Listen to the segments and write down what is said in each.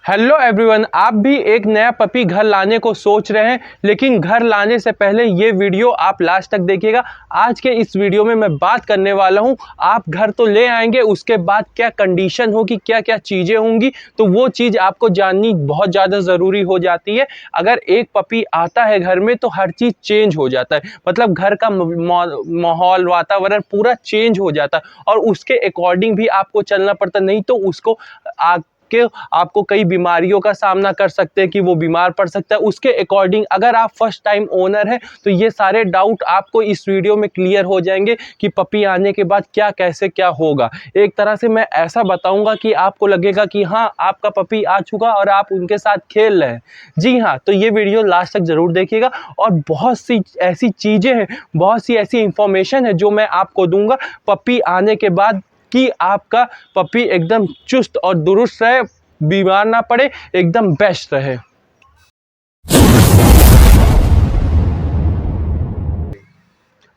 Hello everyone, आप भी एक नया पपी घर लाने को सोच रहे हैं, लेकिन घर लाने से पहले ये वीडियो आप लास्ट तक देखिएगा। आज के इस वीडियो में मैं बात करने वाला हूँ, आप घर तो ले आएंगे, उसके बाद क्या कंडीशन होगी, क्या क्या चीज़ें होंगी, तो वो चीज़ आपको जाननी बहुत ज़्यादा ज़रूरी हो जाती है। अगर एक पपी आता है घर में तो हर चीज़ चेंज हो जाता है, मतलब घर का माहौल, वातावरण पूरा चेंज हो जाता है और उसके अकॉर्डिंग भी आपको चलना पड़ता, नहीं तो उसको आपको कई बीमारियों का सामना कर सकते हैं कि वो बीमार पड़ सकता है। उसके अकॉर्डिंग अगर आप फर्स्ट टाइम ओनर हैं तो ये सारे डाउट आपको इस वीडियो में क्लियर हो जाएंगे कि पपी आने के बाद क्या कैसे क्या होगा। एक तरह से मैं ऐसा बताऊंगा कि आपको लगेगा कि हाँ, आपका पपी आ चुका और आप उनके साथ खेल रहे हैं। जी हाँ, तो ये वीडियो लास्ट तक जरूर देखिएगा और बहुत सी ऐसी चीज़ें हैं, बहुत सी ऐसी इंफॉर्मेशन है जो मैं आपको दूंगा पपी आने के बाद कि आपका पपी एकदम चुस्त और दुरुस्त रहे, बीमार ना पड़े, एकदम बेस्ट रहे।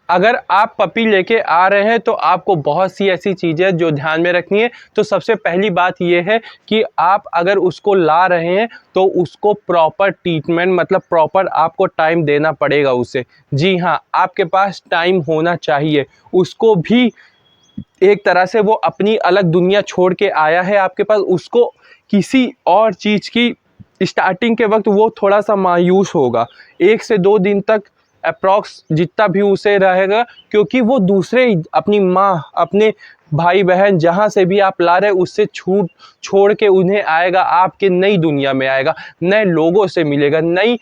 अगर आप पपी लेके आ रहे हैं तो आपको बहुत सी ऐसी चीज़ें जो ध्यान में रखनी है। तो सबसे पहली बात यह है कि आप अगर उसको ला रहे हैं तो उसको प्रॉपर ट्रीटमेंट, मतलब प्रॉपर आपको टाइम देना पड़ेगा उसे। जी हाँ, आपके पास टाइम होना चाहिए। उसको भी एक तरह से वो अपनी अलग दुनिया छोड़ के आया है आपके पास, उसको किसी और चीज़ की स्टार्टिंग के वक्त वो थोड़ा सा मायूस होगा 1 से 2 दिन तक अप्रॉक्स, जितना भी उसे रहेगा, क्योंकि वो दूसरे अपनी माँ, अपने भाई बहन जहाँ से भी आप ला रहे उससे छोड़ के उन्हें आएगा, आपके नई दुनिया में आएगा, नए लोगों से मिलेगा, नई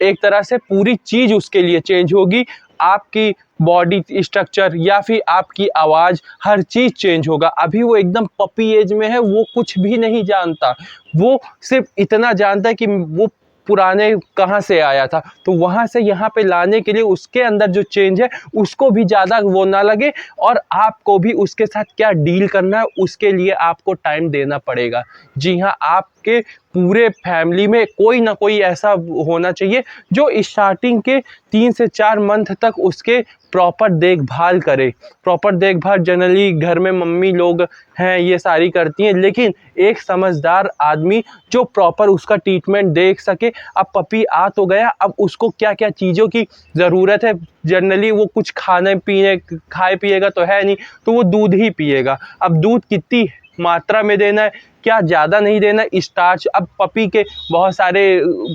एक तरह से पूरी चीज़ उसके लिए चेंज होगी। आपकी बॉडी स्ट्रक्चर या फिर आपकी आवाज़, हर चीज़ चेंज होगा। अभी वो एकदम पपी एज में है, वो कुछ भी नहीं जानता, वो सिर्फ इतना जानता है कि वो पुराने कहाँ से आया था, तो वहाँ से यहाँ पे लाने के लिए उसके अंदर जो चेंज है उसको भी ज़्यादा वो ना लगे और आपको भी उसके साथ क्या डील करना है उसके लिए आपको टाइम देना पड़ेगा। जी हाँ, आपके पूरे फैमिली में कोई ना कोई ऐसा होना चाहिए जो स्टार्टिंग के 3 से 4 मंथ तक उसके प्रॉपर देखभाल करे। प्रॉपर देखभाल जनरली घर में मम्मी लोग हैं, ये सारी करती हैं, लेकिन एक समझदार आदमी जो प्रॉपर उसका ट्रीटमेंट देख सके। अब पपी आ तो गया, अब उसको क्या क्या चीज़ों की ज़रूरत है, जनरली वो कुछ खाए पिएगा तो है नहीं, तो वो दूध ही पिएगा। अब दूध कितनी मात्रा में देना है, क्या ज़्यादा नहीं देना, स्टार्च, अब पपी के बहुत सारे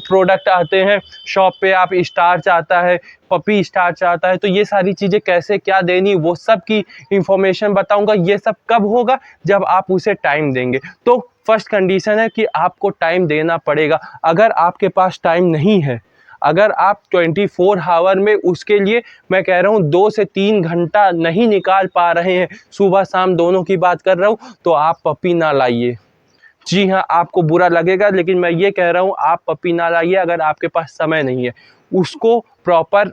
प्रोडक्ट आते हैं शॉप पे, आप स्टार्च आता है, पपी स्टार्च आता है, तो ये सारी चीज़ें कैसे क्या देनी वो सब की इंफॉर्मेशन बताऊंगा। ये सब कब होगा, जब आप उसे टाइम देंगे। तो फर्स्ट कंडीशन है कि आपको टाइम देना पड़ेगा। अगर आपके पास टाइम नहीं है, अगर आप 24 आवर में उसके लिए, मैं कह रहा हूँ 2 से 3 घंटा नहीं निकाल पा रहे हैं, सुबह शाम दोनों की बात कर रहा हूँ, तो आप पपी ना लाइए। जी हाँ, आपको बुरा लगेगा, लेकिन मैं ये कह रहा हूँ आप पपी ना लाइए अगर आपके पास समय नहीं है। उसको प्रॉपर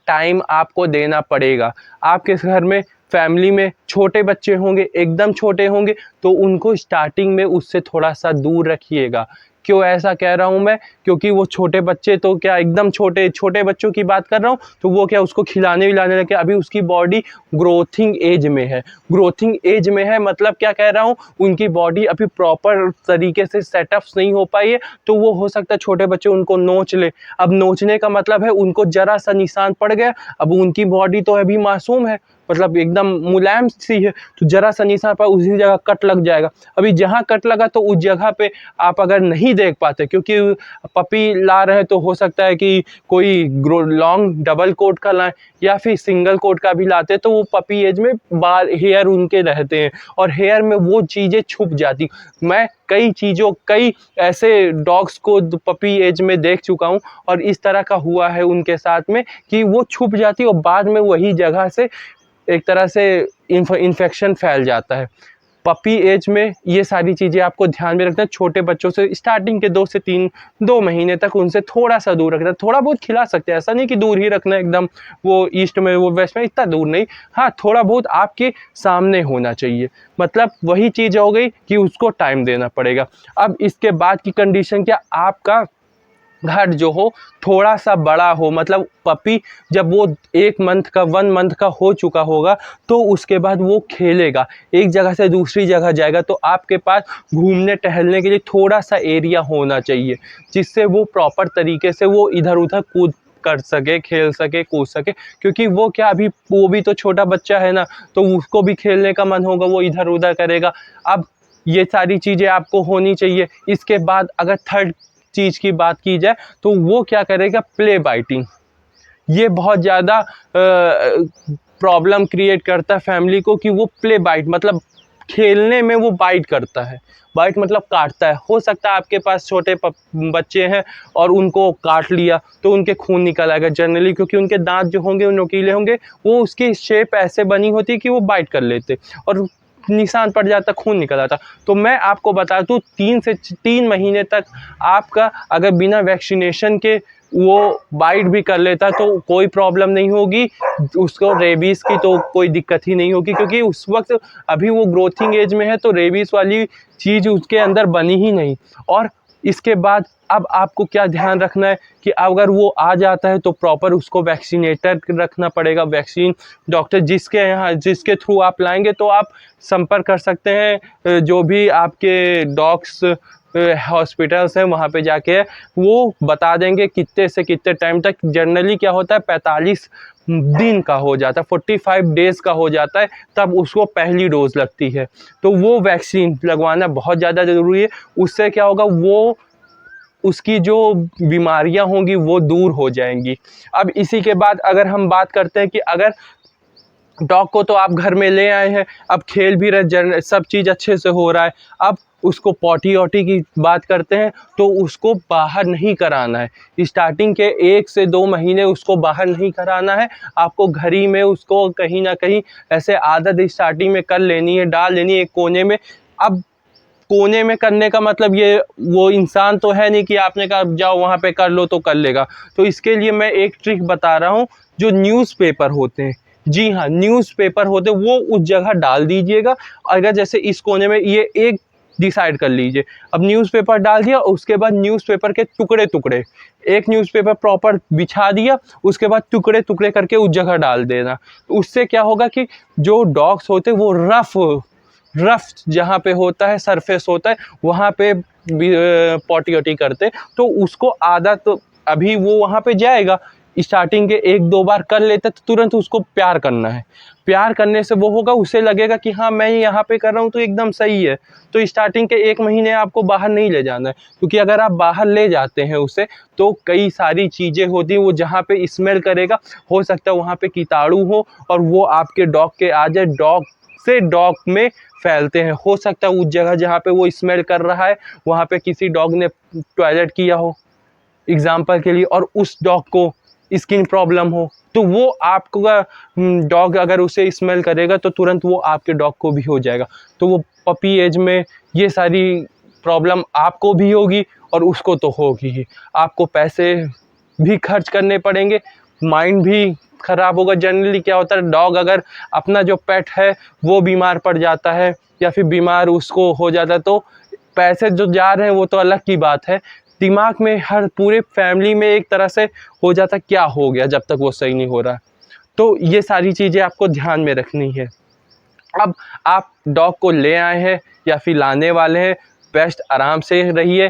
टाइम आपको देना पड़ेगा। आपके घर में फैमिली में छोटे बच्चे होंगे, एकदम छोटे होंगे, तो उनको स्टार्टिंग में उससे थोड़ा सा दूर रखिएगा। क्यों ऐसा कह रहा हूँ मैं, क्योंकि वो छोटे बच्चे तो क्या, एकदम छोटे छोटे बच्चों की बात कर रहा हूँ, तो वो क्या उसको खिलाने विलाने लगे, अभी उसकी बॉडी ग्रोथिंग एज में है। ग्रोथिंग एज में है मतलब क्या कह रहा हूँ, उनकी बॉडी अभी प्रॉपर तरीके से सेटअप्स नहीं हो पाई है, तो वो हो सकता है छोटे बच्चे उनको नोच ले। अब नोचने का मतलब है उनको जरा सा निशान पड़ गया, अब उनकी बॉडी तो अभी मासूम है, मतलब एकदम मुलायम सी है, तो जरा सा निशान पर उसी जगह कट लग जाएगा। अभी जहाँ कट लगा तो उस जगह पे आप अगर नहीं देख पाते, क्योंकि पपी ला रहे हैं तो हो सकता है कि कोई लॉन्ग डबल कोट का लाएं या फिर सिंगल कोट का भी लाते, तो वो पपी एज में बाल हेयर उनके रहते हैं और हेयर में वो चीज़ें छुप जाती। मैं कई ऐसे डॉग्स को पपी एज में देख चुका हूँ और इस तरह का हुआ है उनके साथ में कि वो छुप जाती और बाद में वही जगह से एक तरह से इन्फेक्शन फैल जाता है। पपी एज में ये सारी चीज़ें आपको ध्यान में रखना है। छोटे बच्चों से स्टार्टिंग के 2 महीने तक उनसे थोड़ा सा दूर रखना है। थोड़ा बहुत खिला सकते हैं, ऐसा नहीं कि दूर ही रखना है एकदम, वो ईस्ट में वो वेस्ट में इतना दूर नहीं, हाँ थोड़ा बहुत आपके सामने होना चाहिए। मतलब वही चीज़ हो गई कि उसको टाइम देना पड़ेगा। अब इसके बाद की कंडीशन क्या, आपका घर जो हो थोड़ा सा बड़ा हो, मतलब पपी जब वो 1 मंथ का हो चुका होगा तो उसके बाद वो खेलेगा, एक जगह से दूसरी जगह जाएगा, तो आपके पास घूमने टहलने के लिए थोड़ा सा एरिया होना चाहिए, जिससे वो प्रॉपर तरीके से वो इधर उधर कूद कर सके, खेल सके, कूद सके। क्योंकि वो क्या, अभी वो भी तो छोटा बच्चा है ना, तो उसको भी खेलने का मन होगा, वो इधर उधर करेगा। अब ये सारी चीज़ें आपको होनी चाहिए। इसके बाद अगर थर्ड चीज़ की बात की जाए तो वो क्या करेगा, प्ले बाइटिंग। ये बहुत ज़्यादा प्रॉब्लम क्रिएट करता है फैमिली को कि वो प्ले बाइट मतलब खेलने में वो बाइट करता है। बाइट मतलब काटता है। हो सकता है आपके पास छोटे बच्चे हैं और उनको काट लिया तो उनके खून निकल आएगा जनरली, क्योंकि उनके दांत जो होंगे वो नुकीले होंगे, वो उसकी शेप ऐसे बनी होती है कि वो बाइट कर लेते और निशान पड़ जाता, खून निकल आता। तो मैं आपको बता दूँ 3 महीने तक आपका अगर बिना वैक्सीनेशन के वो बाइट भी कर लेता तो कोई प्रॉब्लम नहीं होगी, उसको रेबीज़ की तो कोई दिक्कत ही नहीं होगी, क्योंकि उस वक्त अभी वो ग्रोथिंग एज में है, तो रेबीज़ वाली चीज़ उसके अंदर बनी ही नहीं। और इसके बाद अब आपको क्या ध्यान रखना है कि अगर वो आ जाता है तो प्रॉपर उसको वैक्सीनेटेड रखना पड़ेगा। वैक्सीन डॉक्टर जिसके थ्रू आप लाएंगे तो आप संपर्क कर सकते हैं, जो भी आपके डॉग्स हॉस्पिटल्स हैं वहाँ पे जाके वो बता देंगे कितने से कितने टाइम तक। जनरली क्या होता है 45 दिन का हो जाता है, 45 डेज़ का हो जाता है, तब उसको पहली डोज लगती है। तो वो वैक्सीन लगवाना बहुत ज़्यादा ज़रूरी है। उससे क्या होगा, वो उसकी जो बीमारियां होंगी वो दूर हो जाएंगी। अब इसी के बाद अगर हम बात करते हैं कि अगर डॉग को तो आप घर में ले आए हैं, अब खेल भी रहे, सब चीज़ अच्छे से हो रहा है, अब उसको पॉटी वॉटी की बात करते हैं तो उसको बाहर नहीं कराना है। स्टार्टिंग के 1 से 2 महीने उसको बाहर नहीं कराना है, आपको घर ही में उसको कहीं ना कहीं ऐसे आदत स्टार्टिंग में कर लेनी है, डाल लेनी है एक कोने में। अब कोने में करने का मतलब ये वो इंसान तो है नहीं कि आपने कहा जाओ वहाँ पे कर लो तो कर लेगा। तो इसके लिए मैं एक ट्रिक बता रहा हूँ, जो न्यूज़पेपर होते हैं, जी हाँ न्यूज़पेपर होते हैं, वो उस जगह डाल दीजिएगा। अगर जैसे इस कोने में ये एक डिसाइड कर लीजिए, अब न्यूज़पेपर डाल दिया, उसके बाद न्यूज़पेपर के टुकड़े टुकड़े, एक न्यूज़पेपर प्रॉपर बिछा दिया, उसके बाद टुकड़े टुकड़े करके उस जगह डाल देना। उससे क्या होगा कि जो डॉग्स होते हैं वो रफ जहाँ पे होता है, सरफेस होता है, वहाँ पे पॉटी वॉटी करते, तो उसको आदत अभी वो वहाँ पे जाएगा, स्टार्टिंग के 1-2 बार कर लेता तो तुरंत उसको प्यार करना है। प्यार करने से वो होगा, उसे लगेगा कि हाँ मैं यहाँ पे कर रहा हूँ तो एकदम सही है। तो स्टार्टिंग के 1 महीने आपको बाहर नहीं ले जाना है, क्योंकि अगर आप बाहर ले जाते हैं उसे तो कई सारी चीज़ें होती हैं, वो जहाँ पे स्मेल करेगा हो सकता है वहाँ पे कीटाणु हो और वो आपके डॉग के आ जाए, डॉग से डॉग में फैलते हैं। हो सकता है उस जगह जहाँ पे वो स्मेल कर रहा है वहाँ पे किसी डॉग ने टॉयलेट किया हो एग्जाम्पल के लिए, और उस डॉग को स्किन प्रॉब्लम हो, तो वो आपका डॉग अगर उसे स्मेल करेगा तो तुरंत वो आपके डॉग को भी हो जाएगा। तो वो पपी एज में ये सारी प्रॉब्लम आपको भी होगी और उसको तो होगी ही। आपको पैसे भी खर्च करने पड़ेंगे, माइंड भी ख़राब होगा। जनरली क्या होता है, डॉग अगर अपना जो पेट है वो बीमार पड़ जाता है या फिर बीमार उसको हो जाता है तो पैसे जो जा रहे हैं वो तो अलग की बात है, दिमाग में हर पूरे फैमिली में एक तरह से हो जाता क्या हो गया जब तक वो सही नहीं हो रहा। तो ये सारी चीज़ें आपको ध्यान में रखनी है। अब आप डॉग को ले आए हैं या फिर लाने वाले हैं, बेस्ट आराम से रहिए।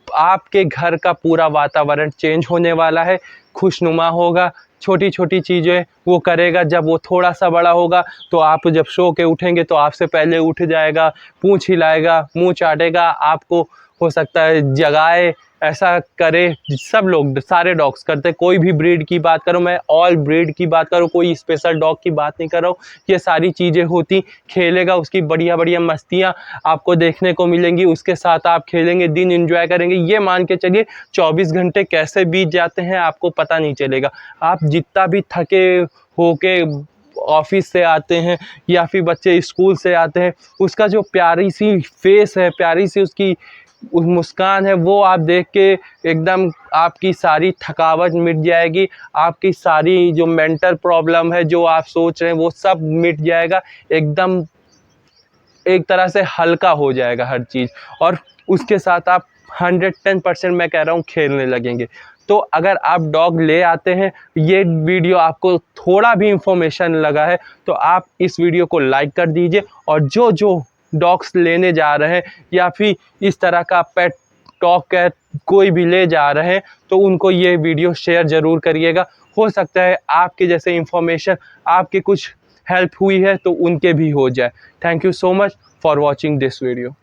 आपके घर का पूरा वातावरण चेंज होने वाला है, खुशनुमा होगा, छोटी छोटी चीज़ें वो करेगा। जब वो थोड़ा सा बड़ा होगा तो आप जब सो के उठेंगे तो आपसे पहले उठ जाएगा, पूँछ हिलाएगा, मुँह चाटेगा, आपको हो सकता है जगाए, ऐसा करे। सब लोग सारे डॉग्स करते हैं, कोई भी ब्रीड की बात करो, मैं ऑल ब्रीड की बात करूँ, कोई स्पेशल डॉग की बात नहीं कर रहा हूँ। ये सारी चीज़ें होती, खेलेगा, उसकी बढ़िया बढ़िया मस्तियाँ आपको देखने को मिलेंगी, उसके साथ आप खेलेंगे, दिन एंजॉय करेंगे। ये मान के चलिए 24 घंटे कैसे बीत जाते हैं आपको पता नहीं चलेगा। आप जितना भी थके होके ऑफिस से आते हैं या फिर बच्चे स्कूल से आते हैं, उसका जो प्यारी सी फेस है, प्यारी सी उसकी मुस्कान है, वो आप देख के एकदम आपकी सारी थकावट मिट जाएगी, आपकी सारी जो मेंटल प्रॉब्लम है, जो आप सोच रहे हैं वो सब मिट जाएगा, एकदम एक तरह से हल्का हो जाएगा हर चीज़। और उसके साथ आप 110% मैं कह रहा हूँ खेलने लगेंगे। तो अगर आप डॉग ले आते हैं, ये वीडियो आपको थोड़ा भी इंफॉर्मेशन लगा है तो आप इस वीडियो को लाइक कर दीजिए, और जो जो डॉग्स लेने जा रहे हैं या फिर इस तरह का पेट डॉग कैट कोई भी ले जा रहे हैं तो उनको ये वीडियो शेयर ज़रूर करिएगा। हो सकता है आपके जैसे इंफॉर्मेशन आपके कुछ हेल्प हुई है तो उनके भी हो जाए। Thank you so much for watching this video.